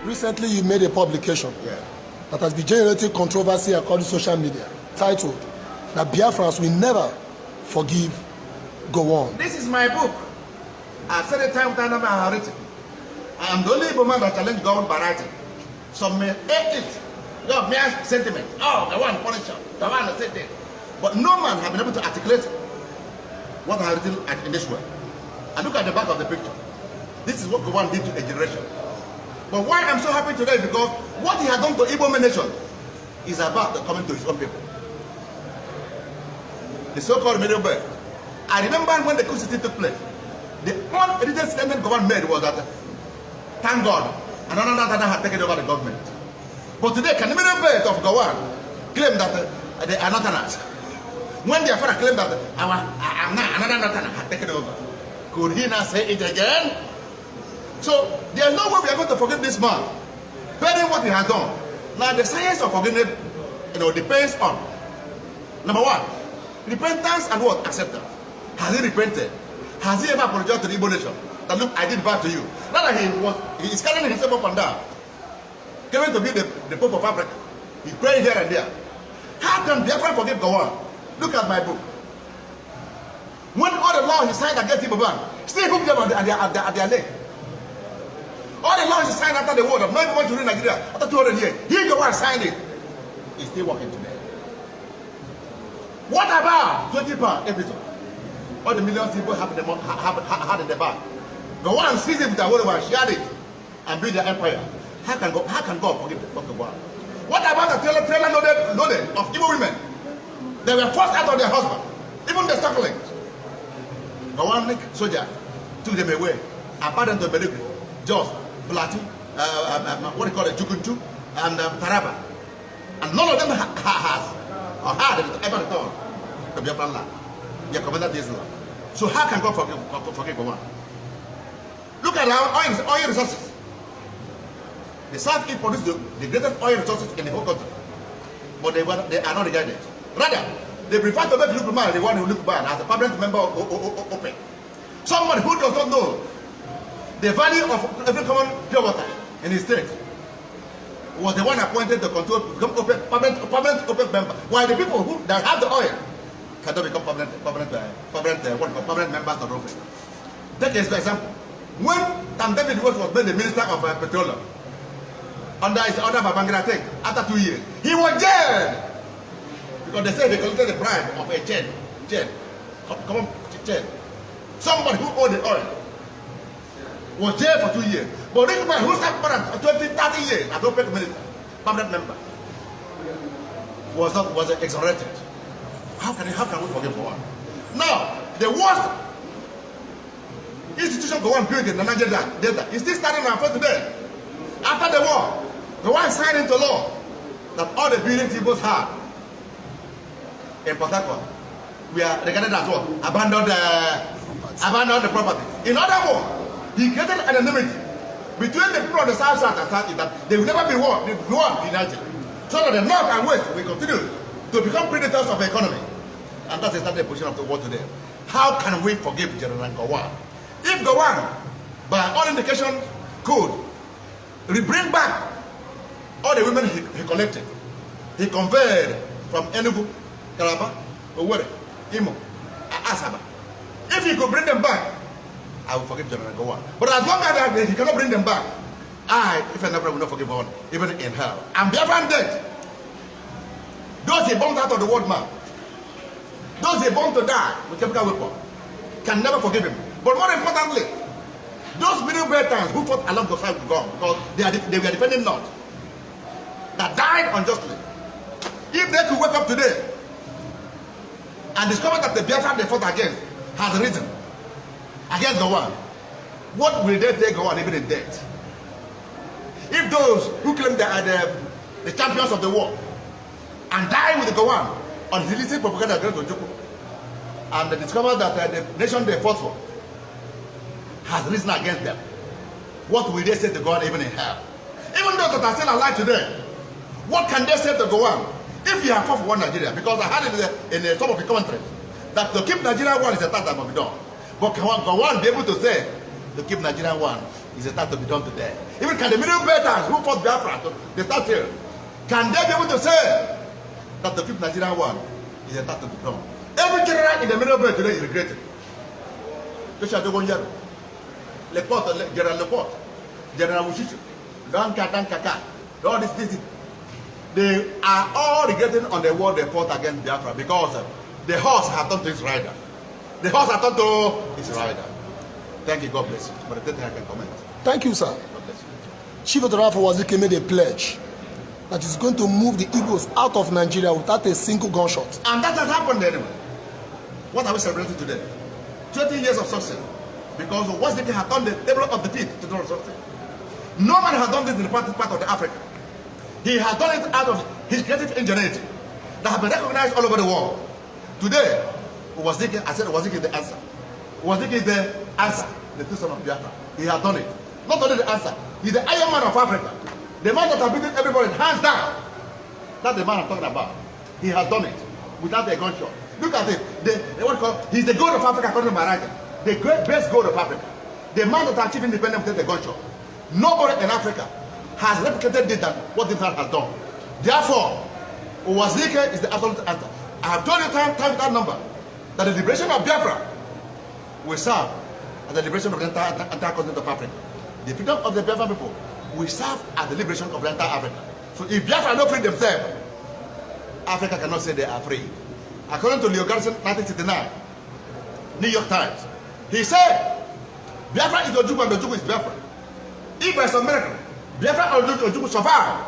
Recently, you made a publication that has been generating controversy according to social media, titled that Biafrans will never forgive GOWAN. This is my book. I've said it time and time I have written. I am the only woman that challenged GOWAN by writing. Some may hate it. No, mere sentiment. Oh, GOWAN Punisher. GOWAN said that. But no man has been able to articulate what I have written in this way. And look at the back of the picture. This is what GOWAN did to a generation. But why I'm so happy today is because what he has done to Igbo nation is about coming to his own people. The so-called middle belt. I remember when the coup took place. The only statement GOWAN made was that, thank God, another had taken over the government. But today, can the middle belt of GOWAN claim that they are Northerners? When BIAFRA claimed that another Northerner had taken over, could he not say it again? So there's no way we are going to forgive this man, bearing what he has done. Now the science of forgiveness, depends on number one, repentance and what? Acceptance. Has he repented? Has he ever apologized to the Igbo nation? That look, I did bad to you. Not that he is carrying himself up and down, claiming to be the Pope of Africa. He's praying here and there. How can BIAFRA forgive GOWAN? Look at my book. When all the laws he signed against Igbo man, still hook them at their leg. All the laws he signed after the war that no one should rule Nigeria after 200 years. He GOWAN signed it. He's still working today. What about 20 pounds episode? All the millions people had in the bank. GOWAN seized it with a whole shared it, and build their empire. How can God forgive GOWAN? What about the trailer loaded of Igbo women? They were forced out of their husband, even the sucklings. GOWAN soldier took them away and brought them to Belegri, Jos, Plateau, what do you call it, Jukuntu, and Taraba. And none of them had ever returned to Biafran land. They commanded this land. So how can God forgive GOWAN? Look at our oil resources. The Southeast produce the greatest oil resources in the whole country. But they are not regarded. Rather, they prefer to make Lukman, the one who look bad, as a permanent member of OPEC. Someone who does not know the value of every common pure water in his state was the one appointed to control, become permanent OPEC member. While the people that have the oil cannot become permanent members of OPEC. Take as an example. When Tam David was made the minister of petroleum, under his order by Bangladesh, after 2 years, he was jailed. Because they say they collected the bribe of a chain. Somebody who owned the oil was jailed for 2 years. But this man who sat for 20, 30 years as OPEC minister, permanent member, was exonerated. How can we forgive GOWAN? Now, the worst institution GOWAN built in the Niger Delta is still standing on foot today. After the war, GOWAN signed into law that all the buildings Igbos had in Port Harcourt were regarded as what? Abandoned the property. In other words, he created an enmity between the people of the South and South that they will never be one united. So that the North and West will continue to become predators of the economy. And that's exactly the position of the world today. How can we forgive General GOWAN? If GOWAN, by all indications, could bring back all the women he collected, he conveyed from Enugu, Calabar, Owerri, Imo, Asaba. If he could bring them back, I will forgive General GOWAN. But as long as he cannot bring them back, if I never will not forgive GOWAN, even in hell. And Biafran dead. Those he bombed out of the world map, those he bombed to die with chemical weapon, can never forgive him. But more importantly, those middle Britons who fought along the side of GOWAN, because they were defending North, that died unjustly. If they could wake up today and discover that the Biafran they fought against has risen against GOWAN, what will they take GOWAN even in death? If those who claim they are the champions of the war and die with the GOWAN on the illicit propaganda against Ojukwu, and they discover that the nation they fought for has risen against them, what will they say to GOWAN even in hell? Even those that are still alive today, what can they say to GOWAN if you have fought for one Nigeria? Because I heard in some of the commentaries that to keep Nigeria one is a task that must be done. But can GOWAN be able to say to keep Nigeria one is a task to be done today. Even can the middle betters who fought Biafra, they start here, can they be able to say that the 5th Nigerian War is a task to be done? Every general in the middle belt today is regretting. Joshua Dogonjaro, General Leport, General Wushichu, Dan Kaka, all this. They are all regretting on the war they fought against Biafra because the horse has turned to its rider. The horse has turned to its rider. Thank you, God bless you. But I can comment. Thank you, sir. God bless you. Chief of Waziri made a pledge that is going to move the Igbos out of Nigeria without a single gunshot. And that has happened anyway. What are we celebrating today? 20 years of success. Because Waziri has done the table of defeat to do something. No man has done this in the part of the Africa. He has done it out of his creative ingenuity that has been recognized all over the world. Today, I said Waziri is the answer. Waziri is the answer, the true son of Biafra. He has done it. Not only the answer, he's the Iron Man of Africa. The man that has beaten everybody hands down. That's the man I'm talking about. He has done it without a gunshot. Look at it. He's the gold of Africa according to my writing. The best gold of Africa. The man that achieved independence without a gunshot. Nobody in Africa has replicated this than what this man has done. Therefore, Waziri is the absolute answer. I have told you time without number that the liberation of Biafra will serve as the liberation of the entire continent of Africa. The freedom of the Biafra people will serve as the liberation of the entire Africa. So if Biafra not free themselves, Africa cannot say they are free. According to Leo Garrison, 1969, New York Times, he said, Biafra is Ojukwu and Ojukwu is Biafra. If by some miracle, Biafra and Ojukwu survive,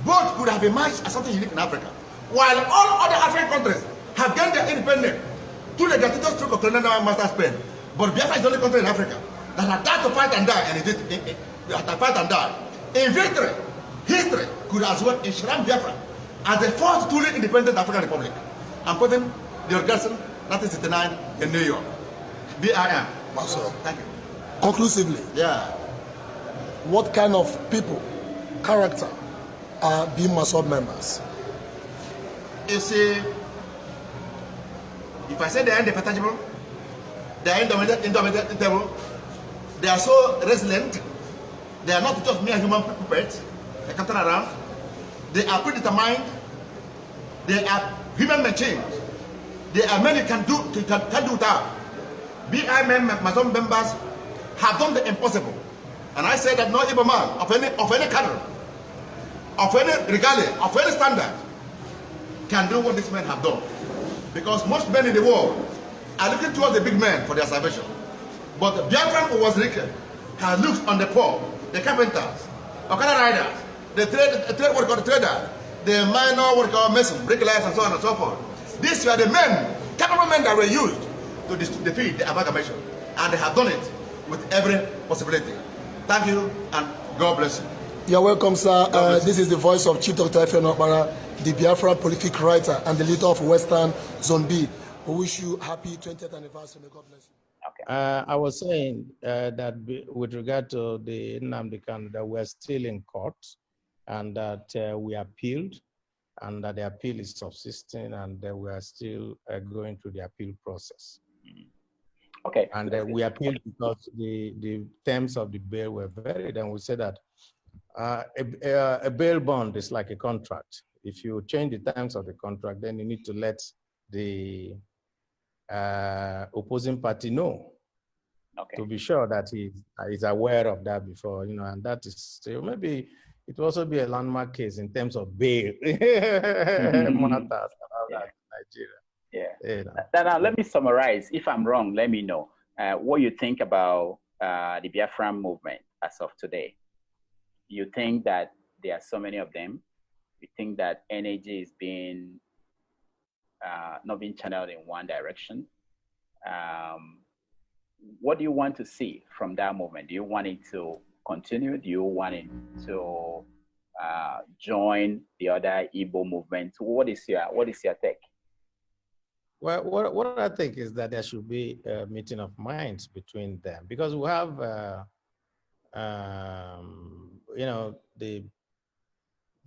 both could have emerged as something unique in Africa. While all other African countries have gained their independence through the gratuitous stroke of colonial master Spain. But Biafra is the only country in Africa that had died to fight and die, and it did fight and die. In victory, history could as well enshrine Biafra as the first truly independent African republic. I'm putting the Garrison 1969 in New York. BIM. Thank you. Conclusively, yeah. What kind of people, character, are being Masop members? You see, if I say they are indefatigable, they are indomitable, they are so resilient, they are not just mere human puppets, they can turn around, they are predetermined, they are human machines, they are men you can do without. BIM Masop members have done the impossible. And I say that no evil man of any cadre, of any regalia, of any standard can do what these men have done. Because most men in the world are looking towards the big men for their salvation. But the Biafran was wicked, has looked on the poor, the carpenters, Okada riders, the traders, the minor what we call mason, bricklayers, and so on and so forth. These were the men, capable men that were used to defeat the amalgamation. And they have done it with every possibility. Thank you, and God bless you. You're welcome, sir. This is the voice of Chief Dr. Efeonu Okpara, the Biafra prolific writer and the leader of Western Zone B. We wish you happy 20th anniversary. May God bless you. Okay. I was saying that with regard to the Nnamdi Kanu, that we're still in court and that we appealed and that the appeal is subsisting and that we are still going through the appeal process. Okay. And we appealed because the terms of the bail were varied, and we said that a bail bond is like a contract. If you change the terms of the contract, then you need to let the opposing party know, to be sure that he is aware of that before, and that is, so maybe it will also be a landmark case in terms of bail. Monitors about Nigeria. Yeah. Now, let me summarize. If I'm wrong, let me know what you think about the Biafran movement as of today. You think that there are so many of them? You think that energy is being not being channeled in one direction? What do you want to see from that movement? Do you want it to continue? Do you want it to join the other Igbo movement? What is your take? Well, what I think is that there should be a meeting of minds between them, because we have,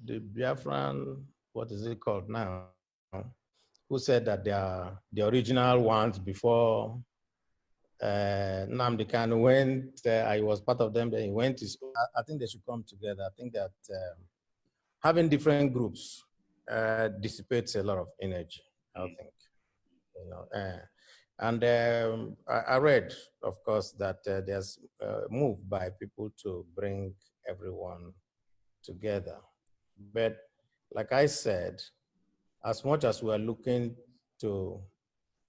the Biafran, what is it called now, who said that they are the original ones before Nnamdi Kanu went, I was part of them, then he went to, I think they should come together. I think that having different groups dissipates a lot of energy, I think. You know, and I read, of course, that there's a move by people to bring everyone together. But like I said, as much as we are looking to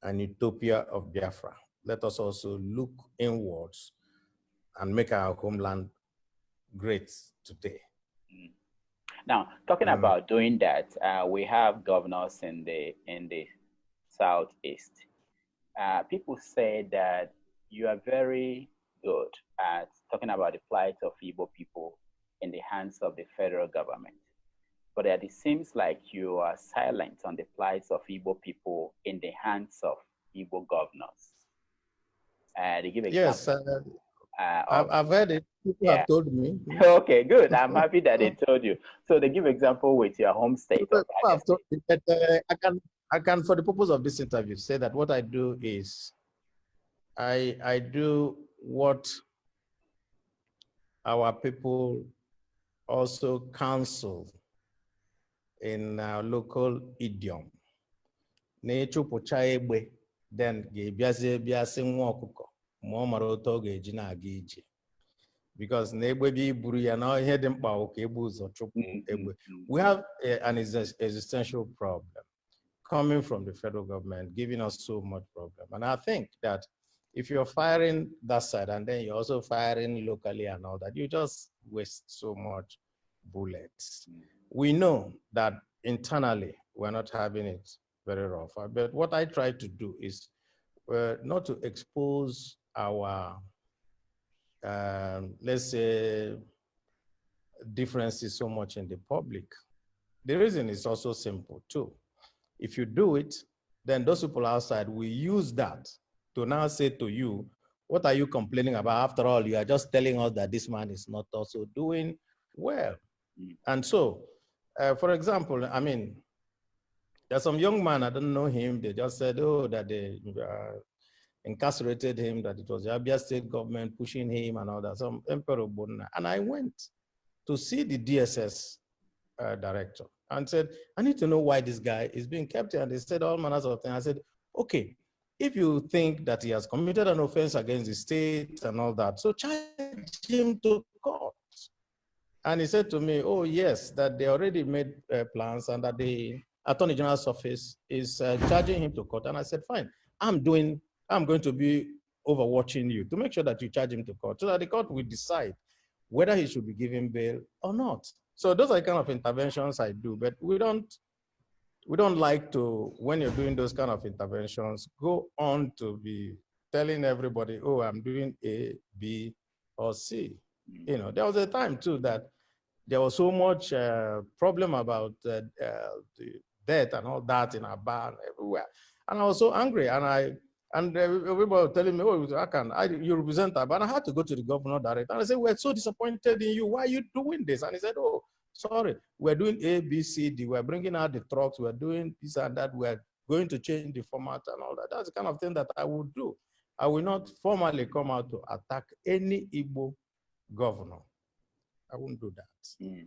an utopia of Biafra, let us also look inwards and make our homeland great today. Now, talking about doing that, we have governors in the Southeast. People say that you are very good at talking about the plight of Igbo people in the hands of the federal government, but that it seems like you are silent on the plight of Igbo people in the hands of Igbo governors. They give examples. Yes, I've heard it. People have told me. Okay, good. I'm happy that they told you. So they give example with your home state. People have told me, but I can, for the purpose of this interview, say that what I do is I do what our people also counsel in our local idiom. Na-echụpụcha egbe, then ga-ebiazi nwa ọkụkọ ma ọ mara otu ọ ga-eji na-aga ije. Because na-egbe bi buru ya na ihe dị mkpa ka egbe ụzọ chụpụ egbe. We have an existential problem coming from the federal government, giving us so much problem. And I think that if you're firing that side and then you're also firing locally and all that, you just waste so much bullets. We know that internally we're not having it very rough. But what I try to do is not to expose our, let's say, differences so much in the public. The reason is also simple too. If you do it, then those people outside will use that to now say to you, what are you complaining about? After all, you are just telling us that this man is not also doing well. And so, for example, I mean, there's some young man, I don't know him, they just said, oh, that they incarcerated him, that it was the Abia state government pushing him and all that, some Emperor Bonna. And I went to see the DSS director and said, I need to know why this guy is being kept here. And they said all manners of things. I said, okay, if you think that he has committed an offense against the state and all that, so charge him to court. And he said to me, oh yes, that they already made plans and that the Attorney General's office is charging him to court. And I said, fine, I'm going to be overwatching you to make sure that you charge him to court so that the court will decide whether he should be given bail or not. So those are the kind of interventions I do, but we don't like to, when you're doing those kind of interventions, go on to be telling everybody, oh, I'm doing A, B, or C. You know, there was a time too that there was so much problem about the death and all that in our bar and everywhere. And I was so angry, and everybody was telling me, oh, you represent that, but I had to go to the governor direct. And I said, we're so disappointed in you. Why are you doing this? And he said, oh, sorry, we're doing A, B, C, D. We're bringing out the trucks. We're doing this and that. We're going to change the format and all that. That's the kind of thing that I would do. I will not formally come out to attack any Igbo governor. I won't do that.